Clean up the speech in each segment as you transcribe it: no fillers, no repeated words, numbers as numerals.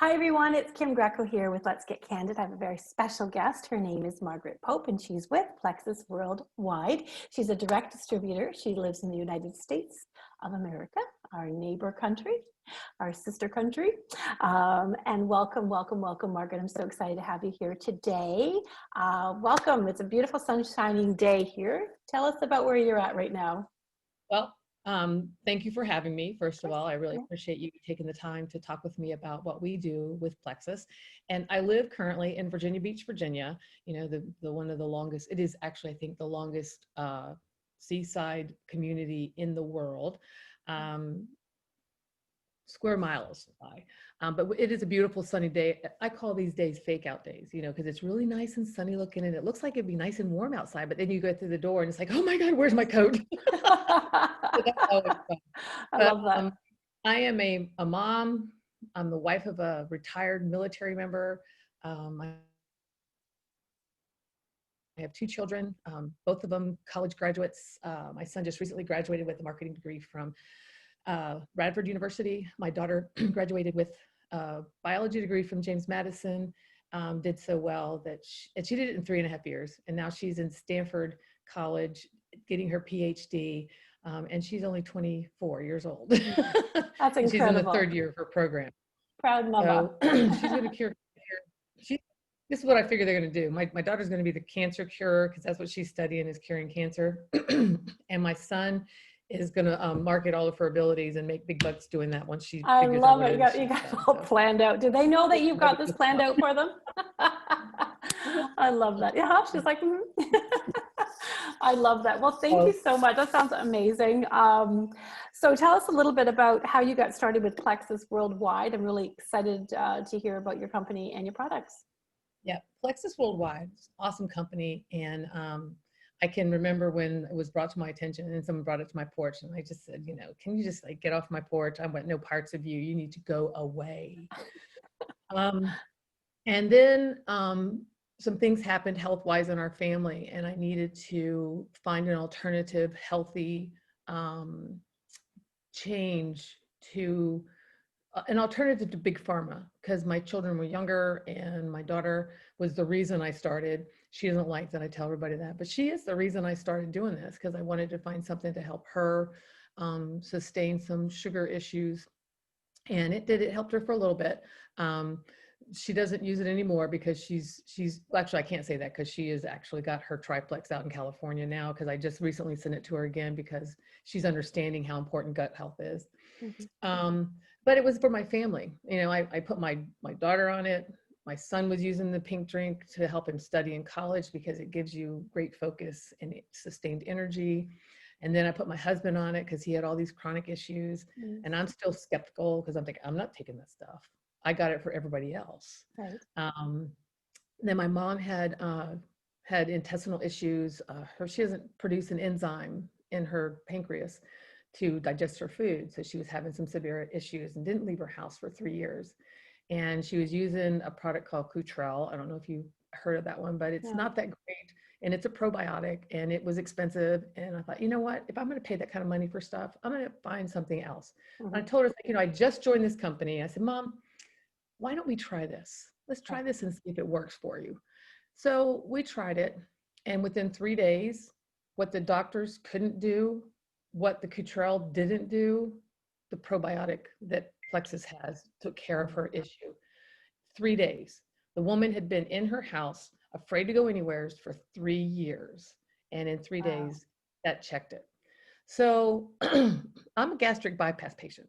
Hi everyone, it's Kim Greco here with Let's Get Candid. I have a very special guest. Her name is Margaret Pope and she's with Plexus Worldwide. She's a direct distributor. She lives in the United States of America, our neighbor country, our sister country. And welcome, Margaret. I'm so excited to have you here today. Welcome. It's a beautiful sun-shining day here. Tell us about where you're at right now. Well, thank you for having me. First of all, I really appreciate you taking the time to talk with me about what we do with Plexus. And I live currently in Virginia Beach, Virginia. You know, the one of the longest, it is actually, I think, the longest seaside community in the world. Square miles by. But it is a beautiful sunny day. I call these days fake out days, you know, because it's really nice and sunny looking and it looks like it'd be nice and warm outside, but then you go through the door and it's like, oh my God, where's my coat? So that's always fun. I love that. I am a mom. I'm the wife of a retired military member. I have two children, both of them college graduates. My son just recently graduated with a marketing degree from Radford University. My daughter graduated with a biology degree from James Madison, did so well that she did it in 3.5 years. And now she's in Stanford College getting her PhD. And she's only 24 years old. That's incredible. She's in the 3rd year of her program. Proud mama. So she's going to cure. This is what I figure they're going to do. My daughter's going to be the cancer curer because that's what she's studying, is curing cancer. And my son is going to market all of her abilities and make big bucks doing that once she I figures love out it. what You got it all planned out. Do they know that you've got this planned out for them? I love that. Yeah, she's like, I love that. Well, thank you so much. That sounds amazing. So tell us a little bit about how you got started with Plexus Worldwide. I'm really excited to hear about your company and your products. Yeah, Plexus Worldwide, awesome company. And I can remember when it was brought to my attention and someone brought it to my porch and I just said, you know, can you just like get off my porch? I want no parts of you. You need to go away. And then some things happened health-wise in our family and I needed to find an alternative, healthy change to an alternative to big pharma, because my children were younger and my daughter was the reason I started. She doesn't like that I tell everybody that, but she is the reason I started doing this, because I wanted to find something to help her sustain some sugar issues. And it helped her for a little bit. She doesn't use it anymore because she's well, actually I can't say that because she has actually got her triplex out in California now, because I just recently sent it to her again because she's understanding how important gut health is. But it was for my family. You know, I put my daughter on it. My son was using the pink drink to help him study in college because it gives you great focus and sustained energy. And then I put my husband on it because he had all these chronic issues. And I'm still skeptical because I'm thinking, I'm not taking that stuff. I got it for everybody else. Right. Then my mom had intestinal issues. She doesn't produce an enzyme in her pancreas to digest her food. So she was having some severe issues and didn't leave her house for 3 years. And she was using a product called Cutrell. I don't know if you heard of that one, but it's not that great. And it's a probiotic and it was expensive. And I thought, you know what, if I'm going to pay that kind of money for stuff, I'm going to find something else. And I told her, you know, I just joined this company. I said, Mom, why don't we try this? Let's try this and see if it works for you. So we tried it. And within 3 days, what the doctors couldn't do, what the Cutrell didn't do, the probiotic that Plexus has took care of her issue. 3 days. The woman had been in her house, afraid to go anywhere for 3 years. And in 3 days, that checked it. So I'm a gastric bypass patient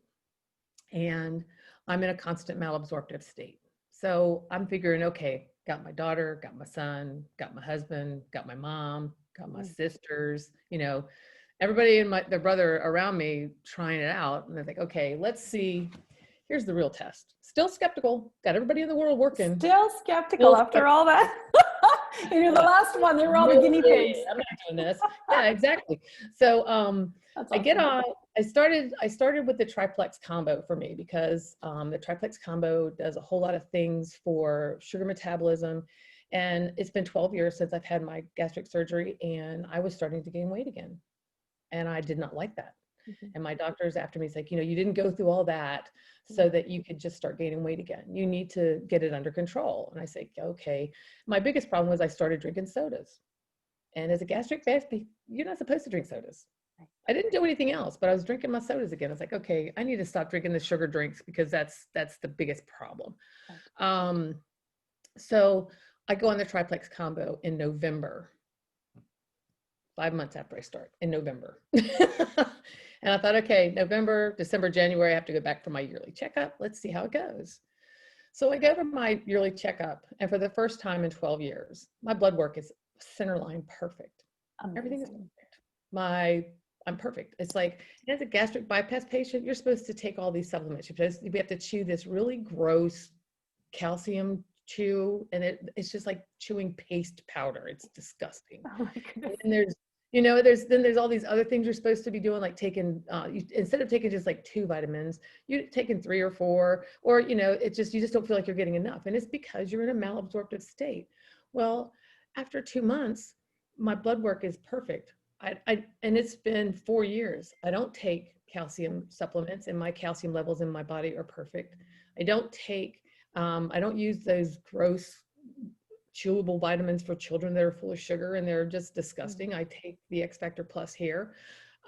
and I'm in a constant malabsorptive state. So I'm figuring, okay, got my daughter, got my son, got my husband, got my mom, got my sisters, you know, everybody and their brother around me trying it out. And they're like, okay, let's see. Here's the real test. Still skeptical. Got everybody in the world working. Still skeptical after all that. You're the last one. They were all the guinea pigs. I'm not doing this. Yeah, exactly. So I get on. I started with the triplex combo for me because the triplex combo does a whole lot of things for sugar metabolism. And it's been 12 years since I've had my gastric surgery and I was starting to gain weight again. And I did not like that. Mhm. And my doctor's after me, he's like, you didn't go through all that so that you could just start gaining weight again. You need to get it under control. And I say, okay. My biggest problem was I started drinking sodas. And as a gastric bypass, you're not supposed to drink sodas. I didn't do anything else, but I was drinking my sodas again. I was like, okay, I need to stop drinking the sugar drinks because that's the biggest problem. Um, so I go on the triplex combo in November, 5 months after I start in November. And I thought, okay, November, December, January, I have to go back for my yearly checkup. Let's see how it goes. So I go for my yearly checkup, and for the first time in 12 years, my blood work is centerline perfect. Everything is Amazing. perfect. I'm perfect. It's like, as a gastric bypass patient, you're supposed to take all these supplements. You have to chew this really gross calcium chew, and it's just like chewing paste powder. It's disgusting. Oh my goodness. And there's all these other things you're supposed to be doing, like taking instead of taking just like 2 vitamins, you're taking 3 or 4, or it's just, you just don't feel like you're getting enough, and it's because you're in a malabsorptive state. Well, after 2 months, my blood work is perfect. And it's been 4 years. I don't take calcium supplements, and my calcium levels in my body are perfect. I don't use those gross chewable vitamins for children that are full of sugar, and they're just disgusting. I take the X Factor Plus hair.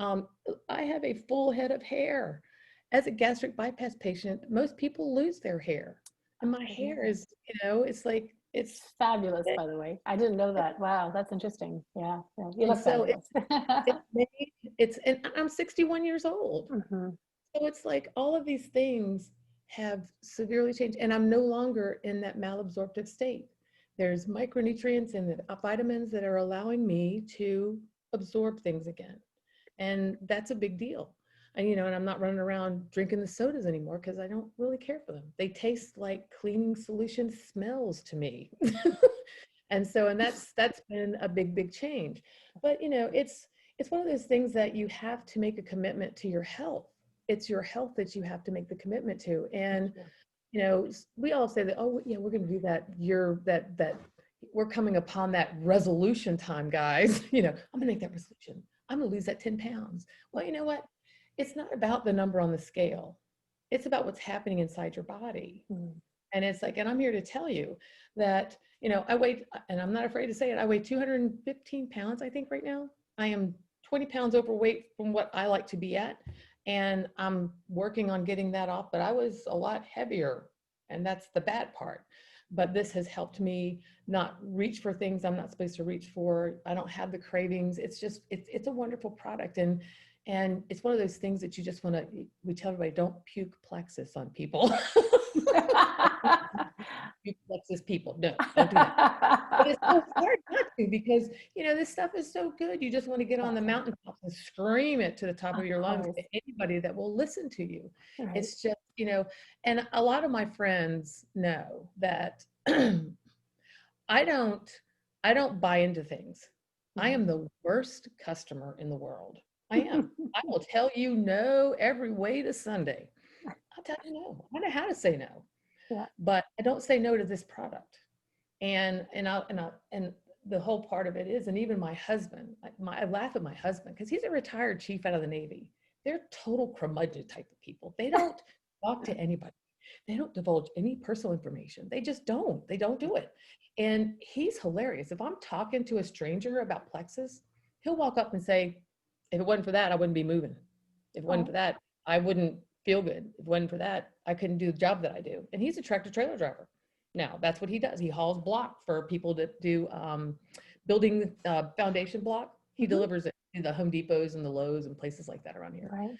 I have a full head of hair. As a gastric bypass patient, most people lose their hair. And my hair is, it's like, It's fabulous, by the way. I didn't know that. Wow, that's interesting. Yeah, yeah. You and look so fabulous. and I'm 61 years old. Mhm. So it's like all of these things have severely changed, and I'm no longer in that malabsorptive state. There's micronutrients and the vitamins that are allowing me to absorb things again. And that's a big deal. And I'm not running around drinking the sodas anymore because I don't really care for them. They taste like cleaning solution smells to me. And that's been a big change. But it's one of those things that you have to make a commitment to your health. It's your health that you have to make the commitment to. And we all say that, oh yeah, we're going to do that. That we're coming upon that resolution time, guys. I'm going to make that resolution. I'm going to lose that 10 pounds. Well, you know what? It's not about the number on the scale. It's about what's happening inside your body. And it's like, and I'm here to tell you that, I weigh, and I'm not afraid to say it, I weigh 215 pounds, I think, right now. I am 20 pounds overweight from what I like to be at. And I'm working on getting that off, but I was a lot heavier, and that's the bad part. But this has helped me not reach for things I'm not supposed to reach for. I don't have the cravings. It's just, it's a wonderful product. And it's one of those things that you just want to, we tell everybody, don't puke Plexus on people. Puke Plexus people. No, don't do that. But it's so hard not to, because this stuff is so good. You just want to get on the mountaintops and scream it to the top of your lungs to anybody that will listen to you. Right. It's just, and a lot of my friends know that I don't buy into things. I am the worst customer in the world. I am. I will tell you no every way to Sunday. I'll tell you no. I know how to say no. Yeah. But I don't say no to this product. And the whole part of it is, and even my husband, I laugh at my husband because he's a retired chief out of the Navy. They're total curmudgeon type of people. They don't talk to anybody. They don't divulge any personal information. They just don't. They don't do it. And he's hilarious. If I'm talking to a stranger about Plexus, he'll walk up and say, if it wasn't for that, I wouldn't be moving. If it wasn't for that, I wouldn't feel good. If it wasn't for that, I couldn't do the job that I do. And he's a tractor trailer driver. Now, that's what he does. He hauls block for people that do building foundation block. He delivers it to the Home Depots and the Lowe's and places like that around here. Right.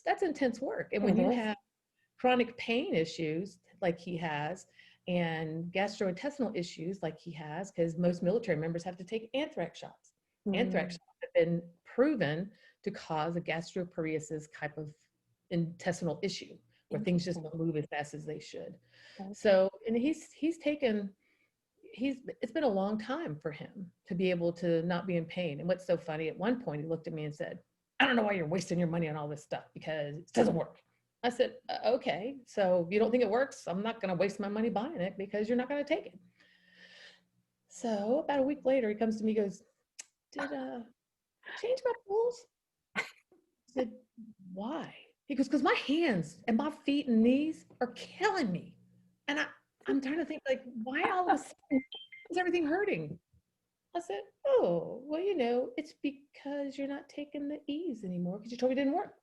That's intense work. And when you have chronic pain issues like he has, and gastrointestinal issues like he has, because most military members have to take anthrax shots. Anthrax shots have been proven to cause a gastroparesis type of intestinal issue where things just don't move as fast as they should. So, and it's been a long time for him to be able to not be in pain. And what's so funny, at one point he looked at me and said, I don't know why you're wasting your money on all this stuff because it doesn't work. I said, okay, so if you don't think it works, I'm not going to waste my money buying it because you're not going to take it. So about a week later, he comes to me, goes, did change my rules? I said, why? He goes, because my hands and my feet and knees are killing me. And I'm trying to think, like, why all of a sudden is everything hurting? I said, oh, well, it's because you're not taking the E's anymore because you told me it didn't work.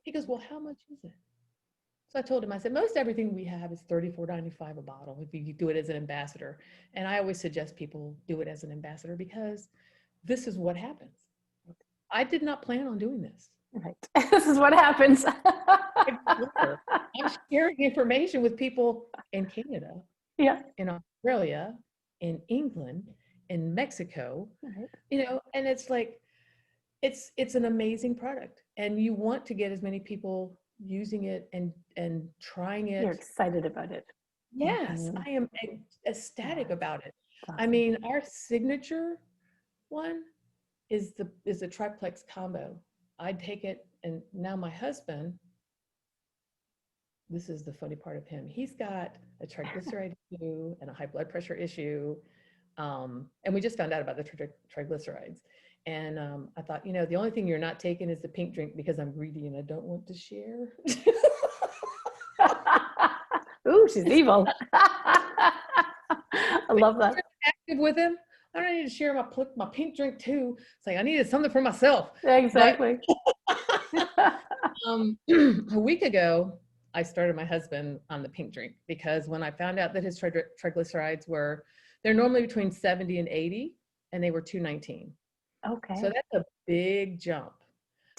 He goes, well, how much is it? So I told him, I said, most everything we have is $34.95 a bottle if you do it as an ambassador. And I always suggest people do it as an ambassador because this is what happens. I did not plan on doing this. Right. This is what happens. I'm sharing information with people in Canada, Yeah. in Australia, in England, in Mexico, Right. and it's like, it's an amazing product, and you want to get as many people using it and trying it. You're excited about it. Yes, I am ecstatic about it. Awesome. I mean, our signature one is the triplex combo. I'd take it, and now my husband, this is the funny part of him. He's got a triglyceride issue and a high blood pressure issue. And we just found out about the triglycerides. And I thought, the only thing you're not taking is the pink drink because I'm greedy and I don't want to share. Ooh, she's evil. I love that. Active with him. I don't need to share my pink drink too. It's like I needed something for myself. Exactly. But, a week ago, I started my husband on the pink drink because when I found out that his triglycerides they're normally between 70 and 80, and they were 219. Okay. So that's a big jump.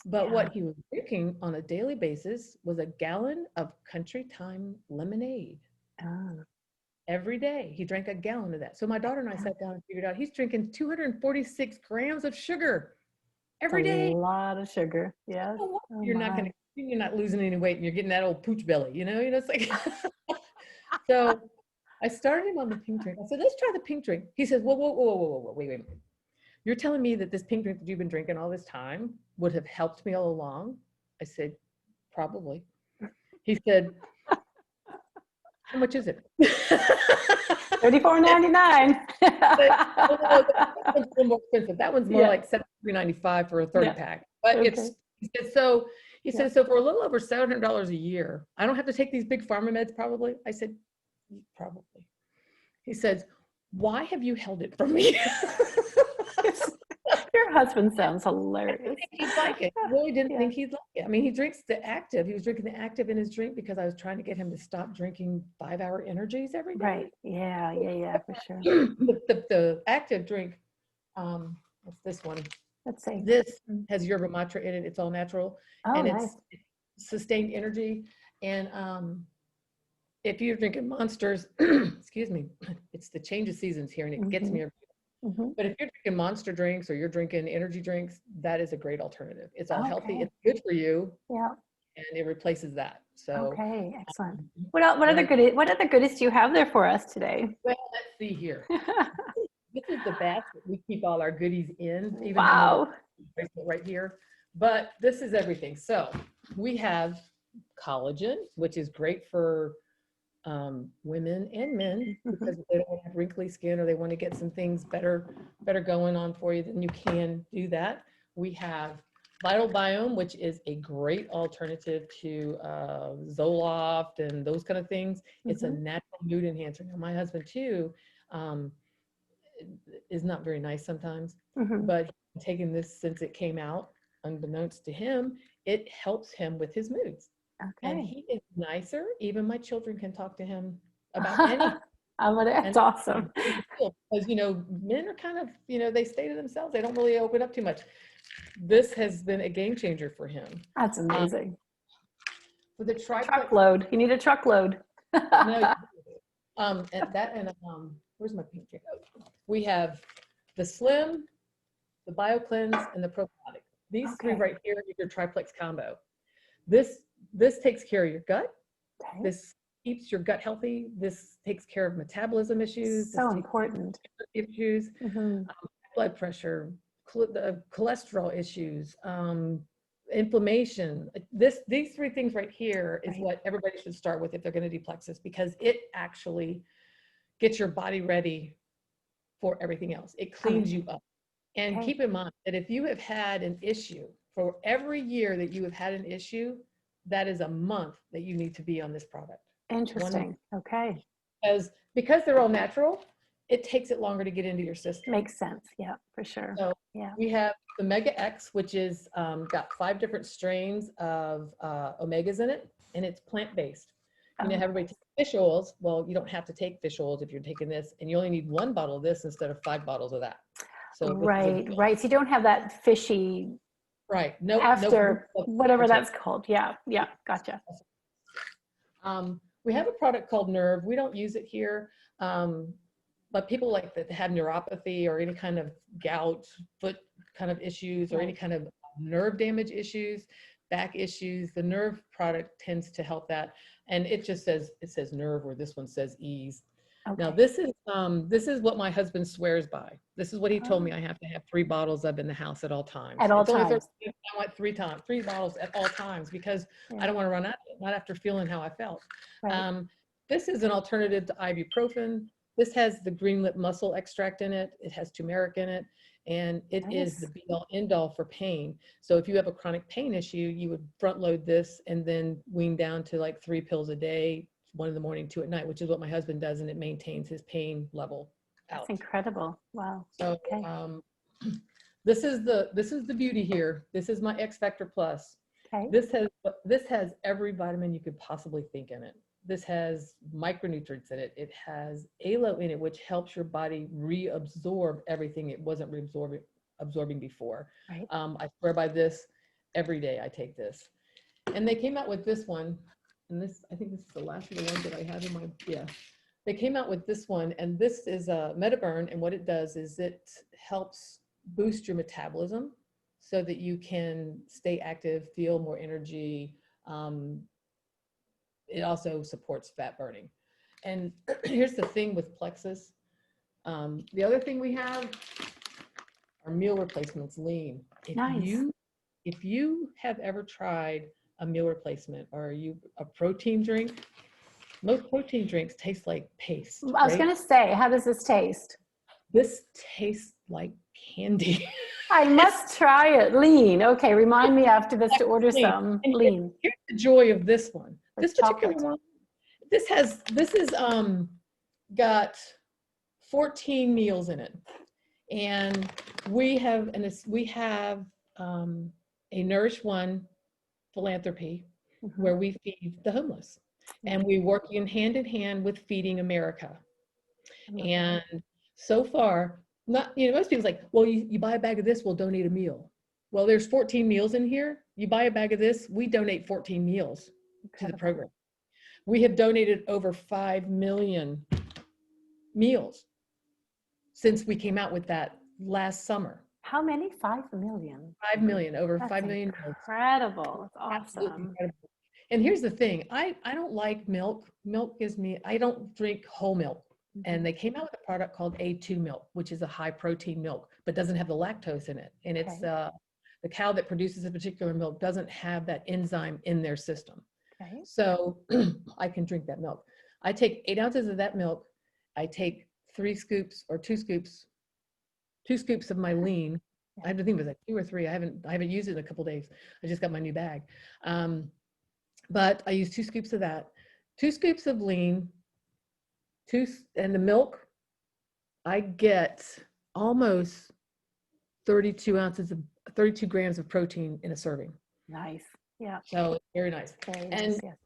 But what he was drinking on a daily basis was a gallon of Country Time lemonade. Every day he drank a gallon of that. So my daughter and I sat down and figured out he's drinking 246 grams of sugar every day. A lot of sugar. Yes. You're not losing any weight and you're getting that old pooch belly, it's like. So I started him on the pink drink. I said, let's try the pink drink. He says, whoa, wait. You're telling me that this pink drink that you've been drinking all this time would have helped me all along? I said, probably. He said, how much is it? $34.99. That one's a little more expensive. That one's more like $73.95 for a 30 pack. But he said, so for a little over $700 a year, I don't have to take these big pharma meds probably? I said, probably. He says, why have you held it from me? Your husband sounds hilarious. I didn't think he'd like it. I really didn't think he'd like it. I mean, he drinks the active. He was drinking the active in his drink because I was trying to get him to stop drinking 5-hour energies every day. Right. Yeah, for sure. The active drink, what's this one? Let's see. This has yerba mate in it. It's all natural. Oh, and nice. It's sustained energy. And if you're drinking Monsters, excuse me, it's the change of seasons here and it gets me every day. But if you're drinking Monster drinks or you're drinking energy drinks, that is a great alternative. It's all healthy. It's good for you. Yeah. And it replaces that. So okay, excellent. What other goodies do you have there for us today? Well, let's see here. This is the basket we keep all our goodies in. Even right here. But this is everything. So we have collagen, which is great for women and men because they don't want to have wrinkly skin or they want to get some things better going on for you, then you can do that. We have Vital Biome, which is a great alternative to Zoloft and those kind of things. It's a natural mood enhancer. Now, my husband too is not very nice sometimes, but taking this since it came out, unbeknownst to him, it helps him with his moods. Okay. And he is nicer. Even my children can talk to him about anything. That's awesome. Because, men are kind of, they stay to themselves. They don't really open up too much. This has been a game changer for him. That's amazing. For the truckload. You need a truckload. No, where's my pink drink? We have the Slim, the BioCleanse, and the Probiotic. These three right here are your triplex combo. This takes care of your gut. Okay. This keeps your gut healthy. This takes care of metabolism issues. So important. Issues, blood pressure, cholesterol issues, inflammation. These three things right here is what everybody should start with if they're going to do Plexus, because it actually gets your body ready for everything else. It cleans you up. And keep in mind that if you have had an issue for every year that you have had an issue, that is a month that you need to be on this product. Interesting. Okay. Because they're all natural, it takes it longer to get into your system. Makes sense. Yeah, for sure. So Yeah. we have the Mega X, which is got 5 different strains of omegas in it, and it's plant-based. You know, everybody takes fish oils. Well, you don't have to take fish oils if you're taking this, and you only need 1 bottle of this instead of 5 bottles of that. So Right, right. So you don't have that fishy right. No, after no, whatever that's called. Yeah, yeah, gotcha. We have a product called Nerve. We don't use it here, but people like that have neuropathy or any kind of gout, foot kind of issues, or any kind of nerve damage issues, back issues. The Nerve product tends to help that, and it says Nerve, where this one says Ease. Okay. Now this is what my husband swears by. This is what he told me I have to have 3 bottles of in the house at all times. At all it's only times. I want 3 bottles at all times, because I don't want to run out of it, not after feeling how I felt. Right. This is an alternative to ibuprofen. This has the green lip mussel extract in it. It has turmeric in it, and it is the be-all end-all for pain. So if you have a chronic pain issue, you would front load this and then wean down to like 3 pills a day, 1 in the morning, 2 at night, which is what my husband does, and it maintains his pain level out. That's incredible. Wow. So this is the beauty here. This is my X Factor Plus. Okay. This has every vitamin you could possibly think in it. This has micronutrients in it. It has aloe in it, which helps your body reabsorb everything it wasn't absorbing before. Right. I swear by this every day. I take this, and they came out with this one, and I think this is the last of the ones that I have in my They came out with this one, and this is a MetaBurn, and what it does is it helps boost your metabolism so that you can stay active, feel more energy. It also supports fat burning. And here's the thing with Plexus. The other thing we have are meal replacements, lean. If you have ever tried a meal replacement, or a protein drink, most protein drinks taste like paste. I was going to say, how does this taste? This tastes like candy. I must try it. Lean. Okay, remind me after this to order some lean. Here's the joy of this one. This particular chocolate. one, this is got 14 meals in it, and we have a Nourish One philanthropy where we feed the homeless, and we work hand in hand with Feeding America. And so far, most people's like, well, you buy a bag of this, we'll donate a meal. Well, there's 14 meals in here. You buy a bag of this, we donate 14 meals to the program. We have donated over 5 million meals since we came out with that last summer. How many? 5 million. 5 million, over That's 5 million. Incredible. That's awesome. Incredible. And here's the thing, I don't like milk. Milk gives me, I don't drink whole milk. And they came out with a product called A2 milk, which is a high protein milk, but doesn't have the lactose in it. And it's the cow that produces a particular milk doesn't have that enzyme in their system. Okay. So I can drink that milk. I take 8 ounces of that milk. I take 3 scoops or 2 scoops of my lean. I think it was like 2 or 3. I haven't used it in a couple days. I just got my new bag. But I use 2 scoops of that, 2 scoops of lean, and the milk. I get almost 32 grams of protein in a serving. Nice. Yeah. So it's very nice. Very and nice, yes.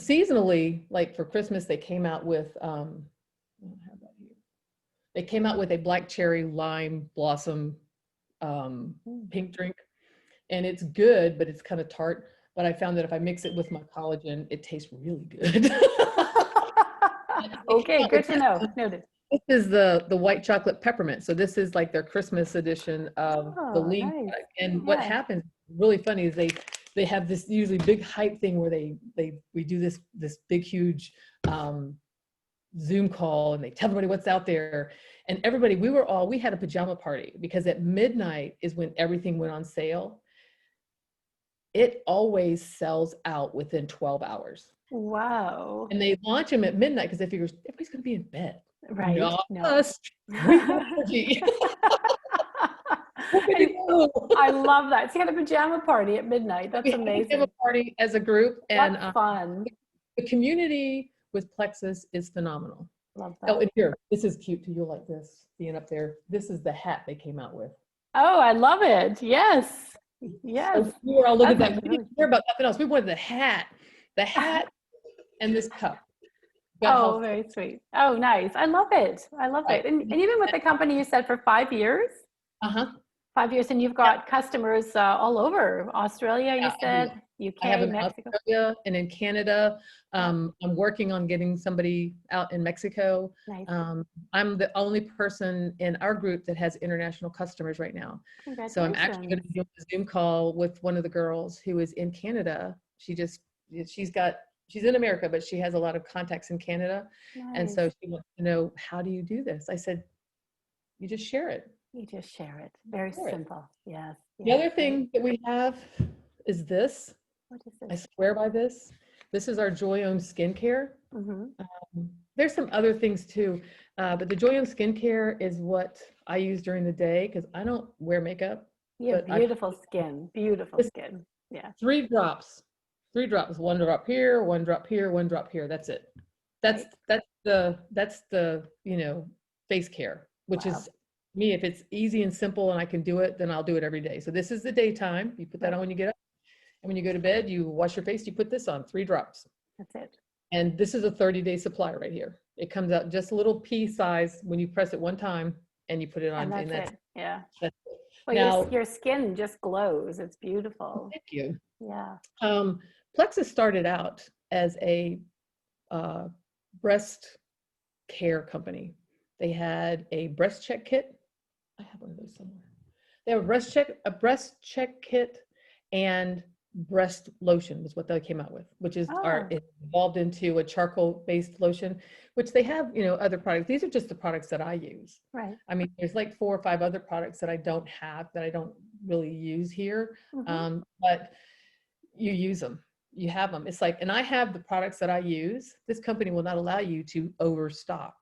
Seasonally, like for Christmas, they came out with I don't have that here. They came out with a black cherry lime blossom pink drink, and it's good, but it's kind of tart. But I found that if I mix it with my collagen, it tastes really good. Okay, good to know. Noted. This is the white chocolate peppermint. So this is like their Christmas edition of the lean. Nice. And what happens, really funny, is they have this usually big hype thing where we do this big huge Zoom call, and they tell everybody what's out there. And everybody, we had a pajama party, because at midnight is when everything went on sale. It always sells out within 12 hours. Wow. And they launch them at midnight because they figure everybody's going to be in bed. Right. Not No. us. Where could you go? I love that. So you had a pajama party at midnight. We That's had a pajama amazing. party as a group, and What fun. the community with Plexus is phenomenal. Love Oh, that. and here, this is cute too. You'll like this, being up there. This is the hat they came out with. Oh, I love it. Yes. Yes. So we were all looking That's at that. We really didn't care about nothing else. We wanted the hat, and this cup. Got Oh, health. very sweet. Oh, nice. I love it. I love Right. it. And you've been with the company, you said, for 5 years? Uh-huh. 5 years, and you've got customers all over Australia, you Yeah, said, everywhere. I have UK, them in Mexico. Australia and in Canada. Yeah, I'm working on getting somebody out in Mexico. nice. I'm the only person in our group that has international customers right now. So I'm actually going to Congratulations. be doing a Zoom call with one of the girls who is in Canada. She's in America, but she has a lot of contacts in Canada. And Nice. so she wants to know, how do you do this? I said, you just share it. You just share it. Very Share it. simple. Yes. The Yes. other thing that we have is this. What is I this? swear by this. This is our Joyome skincare. Mm-hmm. There's some other things too, but the Joyome skincare is what I use during the day because I don't wear makeup. You have But beautiful skin. Beautiful this skin. Yeah. 3 drops, 3 drops, 1 drop here, 1 drop here, 1 drop here. That's it. That's Right. that's the face care, which Wow. is me. If it's easy and simple and I can do it, then I'll do it every day. So this is the daytime. You put that Right. on when you get up. And when you go to bed, you wash your face, you put this on, 3 drops. That's it. And this is a 30-day supply right here. It comes out just a little pea size when you press it one time and you put it on. And that's it. Yeah. That's it. Well, Now, your skin just glows. It's beautiful. thank you. Yeah. Plexus started out as a breast care company. They had a breast check kit. I have one of those somewhere. They have a breast check kit, and breast lotion was what they came out with, which is Oh, it evolved into a charcoal-based lotion, which they have, other products. These are just the products that I use. right. I mean, there's like 4 or 5 other products that I don't have, that I don't really use here. Mm-hmm. But you use them, you have them. It's like, and I have the products that I use. This company will not allow you to overstock.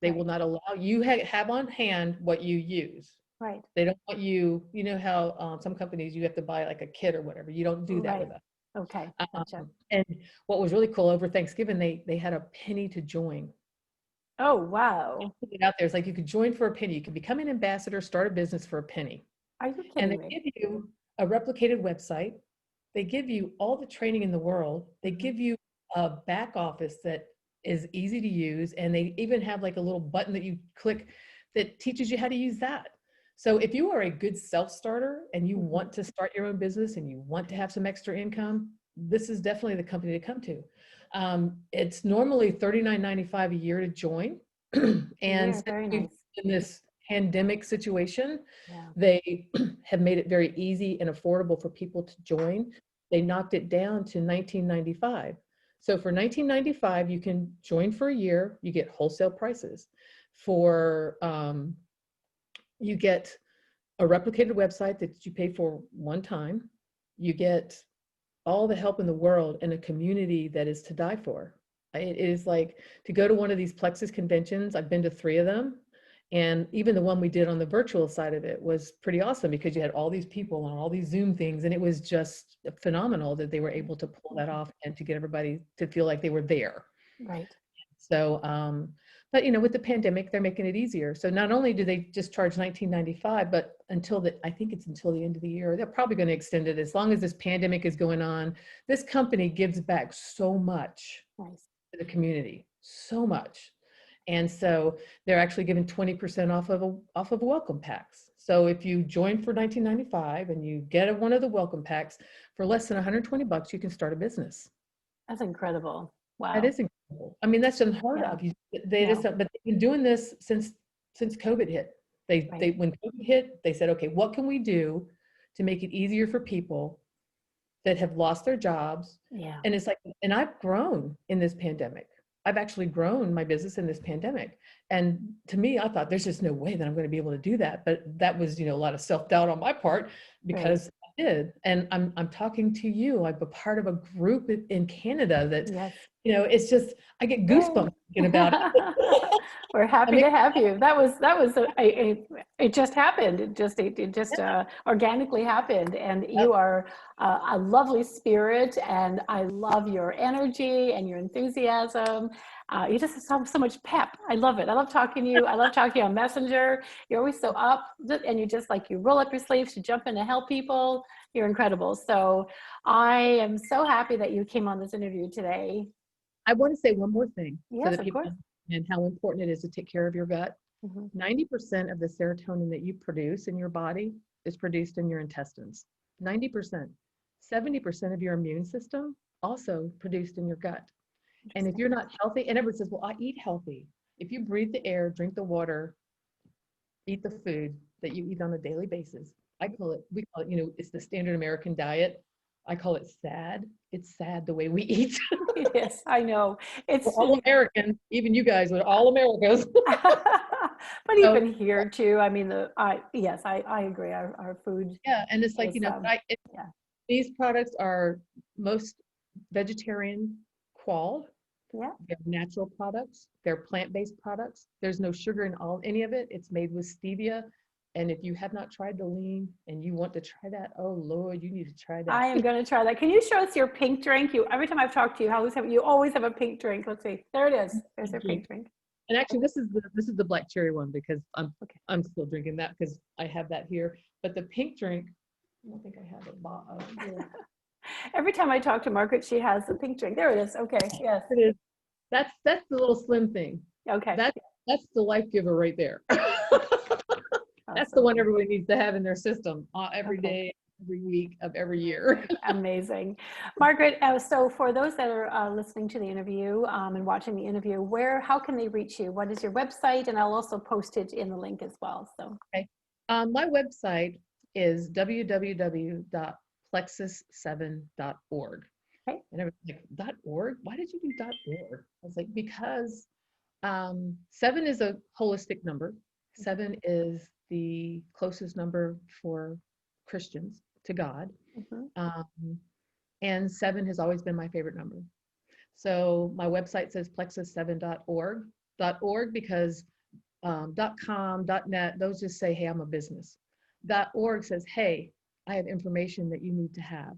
They will not allow you have on hand what you use. Right. They don't want you, you know how some companies you have to buy like a kit or whatever. You don't do that Right. with us. Okay. Gotcha. And what was really cool over Thanksgiving, they had a penny to join. Oh, wow. Put it out there. It's like you could join for a penny. You could become an ambassador, start a business for a penny. Are you And kidding they me? give you a replicated website. They give you all the training in the world. They give you a back office that is easy to use. And they even have like a little button that you click that teaches you how to use that. So if you are a good self-starter and you want to start your own business and you want to have some extra income, this is definitely the company to come to. It's normally $39.95 a year to join. And Very we've nice. in this pandemic situation, Yeah. they have made it very easy and affordable for people to join. They knocked it down to $19.95. So for $19.95, you can join for a year. You get wholesale prices. For you get a replicated website that you pay for one time. You get all the help in the world and a community that is to die for. It is like to go to one of these Plexus conventions. I've been to 3 of them. And even the one we did on the virtual side of it was pretty awesome because you had all these people on all these Zoom things. And it was just phenomenal that they were able to pull that off and to get everybody to feel like they were there. Right. So, but with the pandemic, they're making it easier. So not only do they just charge $19.95, but I think it's until the end of the year, they're probably going to extend it as long as this pandemic is going on. This company gives back so much to the community, so much. And so they're actually giving 20% off of welcome packs. So if you join for $19.95 and you get one of the welcome packs for less than $120, you can start a business. That's incredible. Wow. That is incredible. I mean, that's unheard of. They just, but they've been doing this since COVID hit. When COVID hit, they said, okay, what can we do to make it easier for people that have lost their jobs? Yeah. And it's like, and I've grown in this pandemic. I've actually grown my business in this pandemic. And to me, I thought there's just no way that I'm going to be able to do that. But that was, a lot of self-doubt on my part because I did. And I'm talking to you. I'm a part of a group in Canada that, it's just, I get goosebumps thinking about it. We're happy I'm to have you. It just happened. It just organically happened, and you are a lovely spirit, and I love your energy and your enthusiasm. You just have so much pep. I love it. I love talking to you. I love talking on Messenger. You're always so up, and you just like you roll up your sleeves to jump in to help people. You're incredible. So I am so happy that you came on this interview today. I want to say one more thing so Yes, that of people course. understand how important it is to take care of your gut. Mhm. 90% of the serotonin that you produce in your body is produced in your intestines. 90%. 70% of your immune system also produced in your gut. And if Interesting. you're not healthy, and everyone says, well, I eat healthy. If you breathe the air, drink the water, eat the food that you eat on a daily basis, we call it, it's the standard American diet. I call it sad. It's sad the way we eat. It is. I know. We're It's all Americans, even you guys, we're all Americans. but So even here too, I mean, yes, I agree. Our food yeah, and it's like, is, yeah, these products are most vegetarian qual. yeah. They're natural products. They're plant-based products. There's no sugar in any of it. It's made with stevia. And if you have not tried the lean and you want to try that, oh Lord, you need to try that. I am going to try that. Can you show us your pink drink? Every time I've talked to you, you always have a pink drink. Let's see. There it is. There's your pink drink. And actually, this is the black cherry one because Okay. I'm still drinking that because I have that here. But the pink drink, I don't think I have it. Here. Every time I talk to Margaret, she has a pink drink. There it is. Okay. Yes. It is. That's the little slim thing. Okay. That's the life giver right there. That's the Awesome. one everybody needs to have in their system every Okay. day, every week of every year. Amazing. Margaret, so for those that are listening to the interview and watching the interview, how can they reach you? What is your website? And I'll also post it in the link as well. So, Okay. My website is www.plexus7.org. okay. And everyone's like, .org? Why did you do .org? I was like, because 7 is a holistic number. 7 is the closest number for Christians to God. Mm-hmm. And 7 has always been my favorite number. So my website says plexus7.org. .org because .com, .net, those just say, hey, I'm a business. .org says, hey, I have information that you need to have.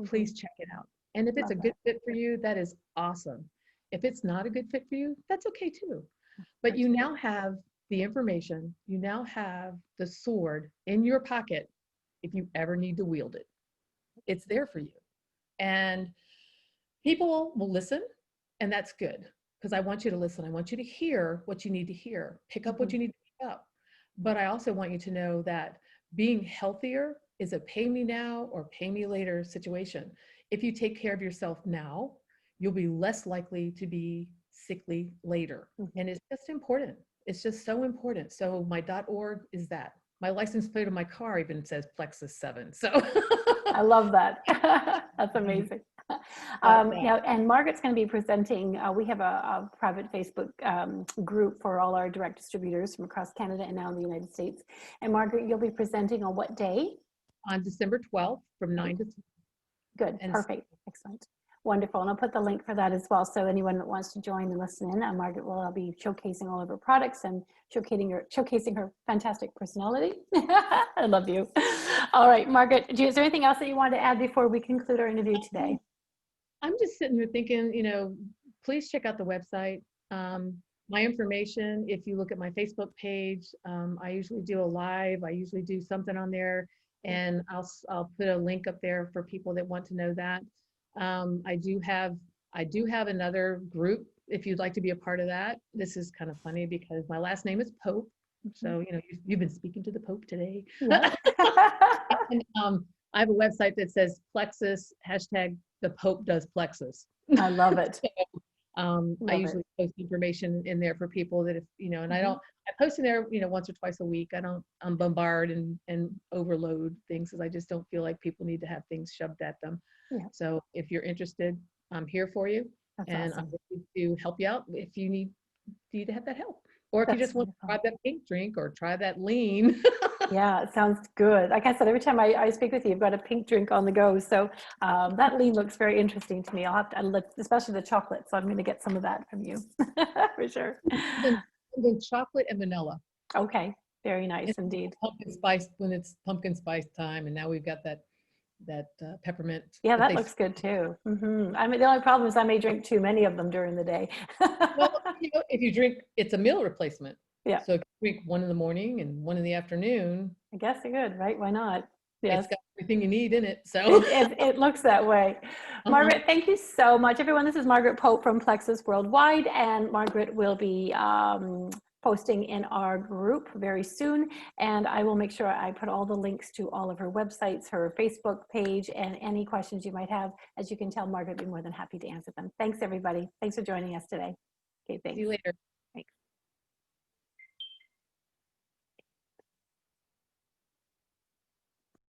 Please check it out. And if it's a good fit for you, that is awesome. If it's not a good fit for you, that's okay too. But you now have the information, you now have the sword in your pocket if you ever need to wield it. It's there for you. And people will listen, and that's good because I want you to listen. I want you to hear what you need to hear, pick up what you need to pick up. But I also want you to know that being healthier is a pay me now or pay me later situation. If you take care of yourself now, you'll be less likely to be sickly later. And it's just important. It's just so important. So my .org is that. My license plate on my car even says Plexus 7. So I love that. That's amazing. And Margaret's going to be presenting. We have a private Facebook group for all our direct distributors from across Canada and now in the United States. And Margaret, you'll be presenting on what day? On December 12th from 9 to 3. Good. Perfect. Excellent. Wonderful. And I'll put the link for that as well. So anyone that wants to join and listen in, Margaret will be showcasing all of her products and showcasing her fantastic personality. I love you. All right, Margaret, is there anything else that you want to add before we conclude our interview today? I'm just sitting here thinking, please check out the website. My information, if you look at my Facebook page, I usually do a live, I usually do something on there, and I'll put a link up there for people that want to know that. I do have another group if you'd like to be a part of that. This is kind of funny because my last name is Pope. So, you've been speaking to the Pope today. Yeah. And, I have a website that says Plexus, #the Pope does Plexus. I love it. I usually post information in there for people that and I post in there, once or twice a week. I'm bombard and overload things because I just don't feel like people need to have things shoved at them. Yeah. So if you're interested, I'm here for you. That's and awesome. I'm ready to help you out if you need to have that help. Or if you That's just want to wonderful. try that pink drink or try that lean. Yeah, it sounds good. Like I said, every time I speak with you, you've got a pink drink on the go. So that lean looks very interesting to me. I'll have to look, especially the chocolate. So I'm going to get some of that from you for sure. then chocolate and vanilla. Okay, very And nice indeed. pumpkin spice when it's pumpkin spice time, and now we've got that peppermint Yeah, that that they. looks good too. I mean, the only problem is I may drink too many of them during the day. Well, if you drink, it's a meal replacement. Yeah, So if you drink one in the morning and one in the afternoon, I guess you're good, right? Why not? Yes. it's got everything you need in it. So, It looks that way. uh-huh. Margaret, thank you so much. Everyone, this is Margaret Pope from Plexus Worldwide, and Margaret will be posting in our group very soon. And I will make sure I put all the links to all of her websites, her Facebook page, and any questions you might have. As you can tell, Margaret would be more than happy to answer them. Thanks, everybody. Thanks for joining us today. Okay, See you thanks. later.